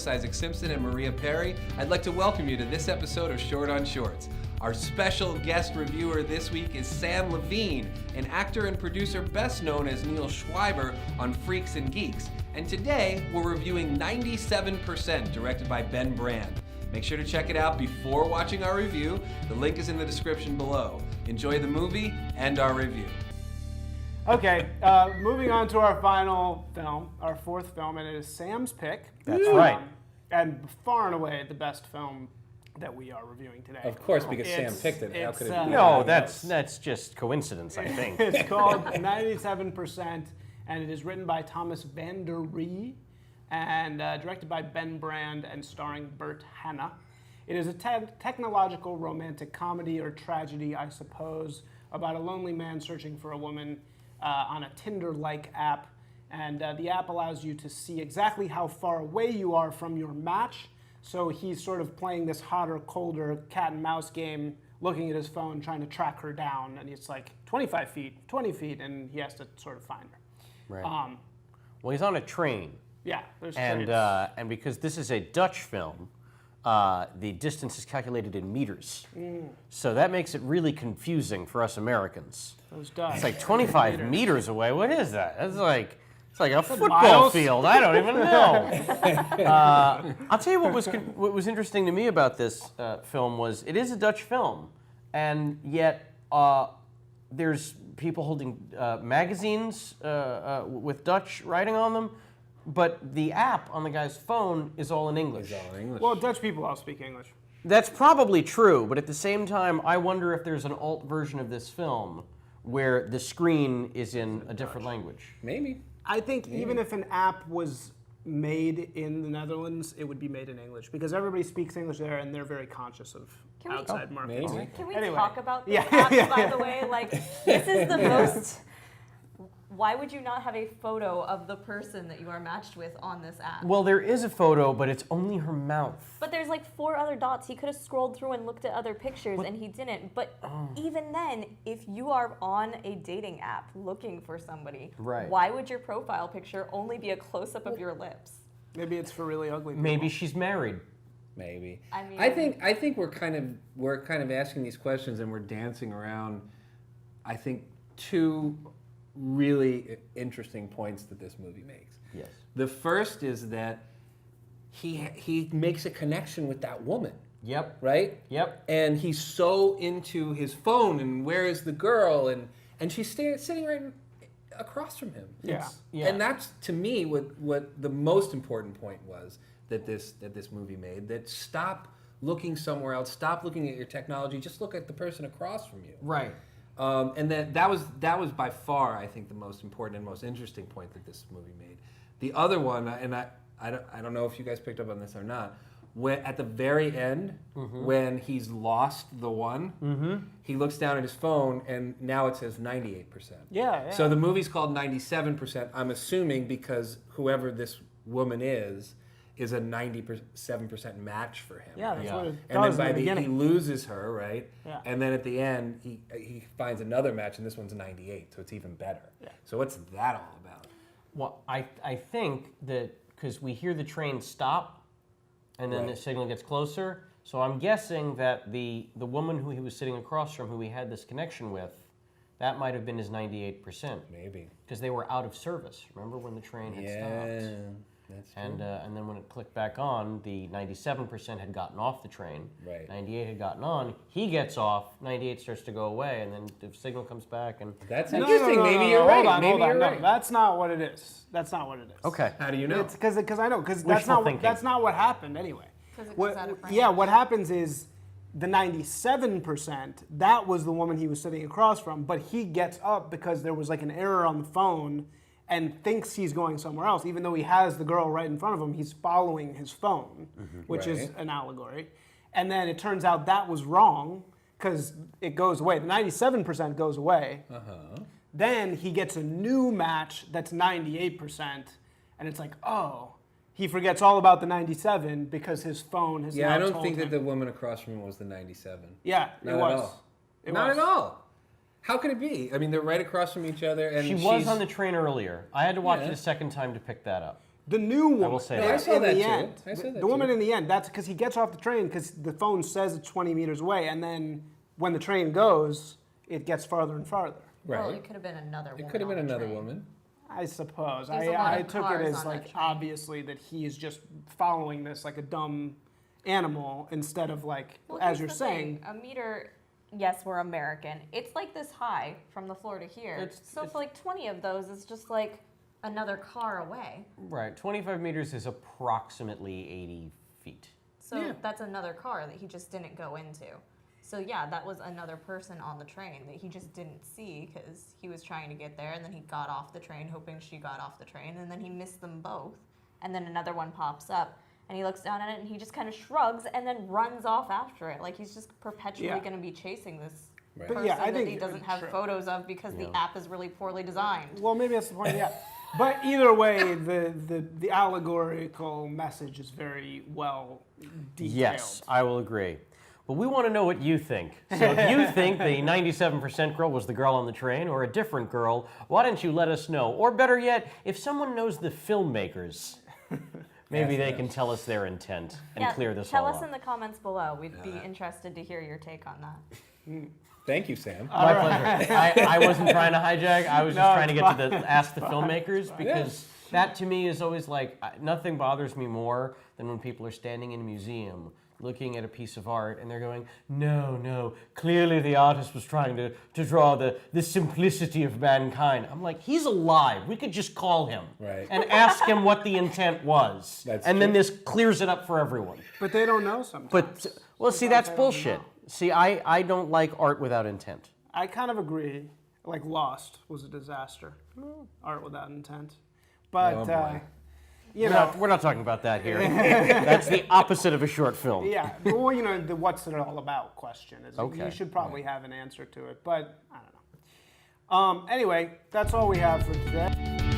hosts Isaac Simpson and Maria Perry. I'd like to welcome you to this episode of Short on Shorts. Our special guest reviewer this week is Samm Levine, an actor and producer best known as Neil Schreiber on Freaks and Geeks. And today, we're reviewing 97%, directed by Ben Brand. Make sure to check it out before watching our review. The link is in the description below. Enjoy the movie and our review. Okay, moving on to our final film, our fourth film, and it is Sam's pick. That's right. And far and away the best film that we are reviewing today. Of course, because Sam picked it. How could it be? No, that's just coincidence, I think. It's called 97%, and it is written by Thomas Van Der Ree and directed by Ben Brand and starring Bert Hanna. It is a technological romantic comedy or tragedy, I suppose, about a lonely man searching for a woman on a Tinder-like app. And the app allows you to see exactly how far away you are from your match. So he's sort of playing this hotter, colder cat and mouse game, looking at his phone, trying to track her down. And it's like 25 feet, 20 feet, and he has to sort of find her. Right. Well, he's on a train. Yeah, there's and trains. and because this is a Dutch film, the distance is calculated in meters. So that makes it really confusing for us Americans. Those Dutch. It's like 25 meters away. What is that? It's like a football miles? field. I don't even know. I'll tell you what was interesting to me about this film was it is a Dutch film, and yet there's people holding magazines with Dutch writing on them. But the app on the guy's phone is all in English. Well, Dutch people all speak English. That's probably true, but at the same time, I wonder if there's an alt version of this film where the screen is in a different language. Maybe. I think even if an app was made in the Netherlands, it would be made in English because everybody speaks English there, and they're very conscious of outside markets. Maybe. Can we Anyway. talk about this app, by the way? Like, this is the most... Why would you not have a photo of the person that you are matched with on this app? Well, there is a photo, but it's only her mouth. But there's like 4 other dots. He could have scrolled through and looked at other pictures, and he didn't. But even then, if you are on a dating app looking for somebody, Right. why would your profile picture only be a close-up of your lips? Maybe it's for really ugly people. Maybe she's married. Maybe. I mean- I think we're kind of asking these questions and we're dancing around. I think two really interesting points that this movie makes. Yes. The first is that he makes a connection with that woman. Yep. Right? Yep. And he's so into his phone and where is the girl and she's sitting right across from him. Yeah. Yeah. And that's to me what the most important point was that this movie made. That stop looking somewhere else. Stop looking at your technology. Just look at the person across from you. Right. And that was by far, I think, the most important and most interesting point that this movie made. The other one, and I don't know if you guys picked up on this or not, when at the very end, when he's lost the one, he looks down at his phone and now it says 98%. Yeah. So the movie's called 97%. I'm assuming because whoever this woman is a 97% match for him. Yeah, that's what it And does then in the he beginning. loses her, right? Yeah. And then at the end, he finds another match, and this one's 98, so it's even better. Yeah. So what's that all about? Well, I think that because we hear the train stop, and then Right. the signal gets closer. So I'm guessing that the woman who he was sitting across from, who he had this connection with, that might have been his 98%. Maybe. Because they were out of service. Remember when the train had stopped? That's true. And then when it clicked back on, the 97% had gotten off the train. Right. 98 had gotten on. He gets off. 98 starts to go away, and then the signal comes back. And That's No, interesting. no, no, Maybe no, you're no, right. Hold on, Maybe hold on. you're No, right. that's not what it is. That's not what it is. okay. How do you know? Because I know, because Wishful thinking. that's not what happened anyway. 'Cause it goes out of frame. Yeah, what happens is the 97%, that was the woman he was sitting across from, but he gets up because there was like an error on the phone and thinks he's going somewhere else, even though he has the girl right in front of him. He's following his phone, which is Right. an allegory. And then it turns out that was wrong because it goes away. The 97% goes away. Then he gets a new match that's 98%, and it's like, oh, he forgets all about the 97 because his phone has Yeah, now I don't told think him. that the woman across from him was the 97. Yeah, Not it at was. all. It Not was. at all. How could it be? I mean, they're right across from each other, and She was on the train earlier. I had to watch it a second time to pick that up. The new woman. I will say No, that. I saw in that the too. end. I saw that The woman too. in the end. That's because he gets off the train because the phone says it's 20 meters away, and then when the train goes, it gets farther and farther. Right. Well, it could have been another woman. It could have been on the another train. woman. I suppose. There's a lot I of took it cars as on like that train. obviously that he is just following this like a dumb animal instead of like Well, as here's you're the saying. thing. A meter, yes, we're American. It's like this high from the floor to here. So for like 20 of those, it's just like another car away. Right, 25 meters is approximately 80 feet. So Yeah. that's another car that he just didn't go into. So yeah, that was another person on the train that he just didn't see because he was trying to get there, and then he got off the train hoping she got off the train, and then he missed them both. And then another one pops up, and he looks down at it, and he just kind of shrugs and then runs off after it, like he's just perpetually Yeah. going to be chasing this Right. But person yeah, I that think he doesn't have true. photos of because the Yeah. app is really poorly designed. Well, maybe that's the point. Yeah, but either way, the allegorical message is very well detailed. Yes, I will agree. But we want to know what you think. So if you think the 97% girl was the girl on the train or a different girl, why don't you let us know? Or better yet, if someone knows the filmmakers, maybe they can tell us their intent and clear this tell all us up. in the comments below. We'd be interested to hear your take on that. Thank you, Sam. My pleasure. I wasn't trying to hijack. I was just No, trying to it's get to the ask the filmmakers because Yes. that to me is always like nothing bothers me more than when people are standing in a museum looking at a piece of art and they're going, no, clearly the artist was trying to draw the simplicity of mankind. I'm like, he's alive. We could just call him Right. and ask him what the intent was. That's and then true. this clears it up for everyone. But they don't know sometimes. But, well, see, that's Sometimes they don't bullshit. know. See, I don't like art without intent. I kind of agree. Like Lost was a disaster. Art without intent. But Oh, boy. you know, We're not talking about that here. That's the opposite of a short film. yeah. Well, you know, the what's it all about question is Okay. you should probably have an answer to it. But I don't know. Anyway, that's all we have for today.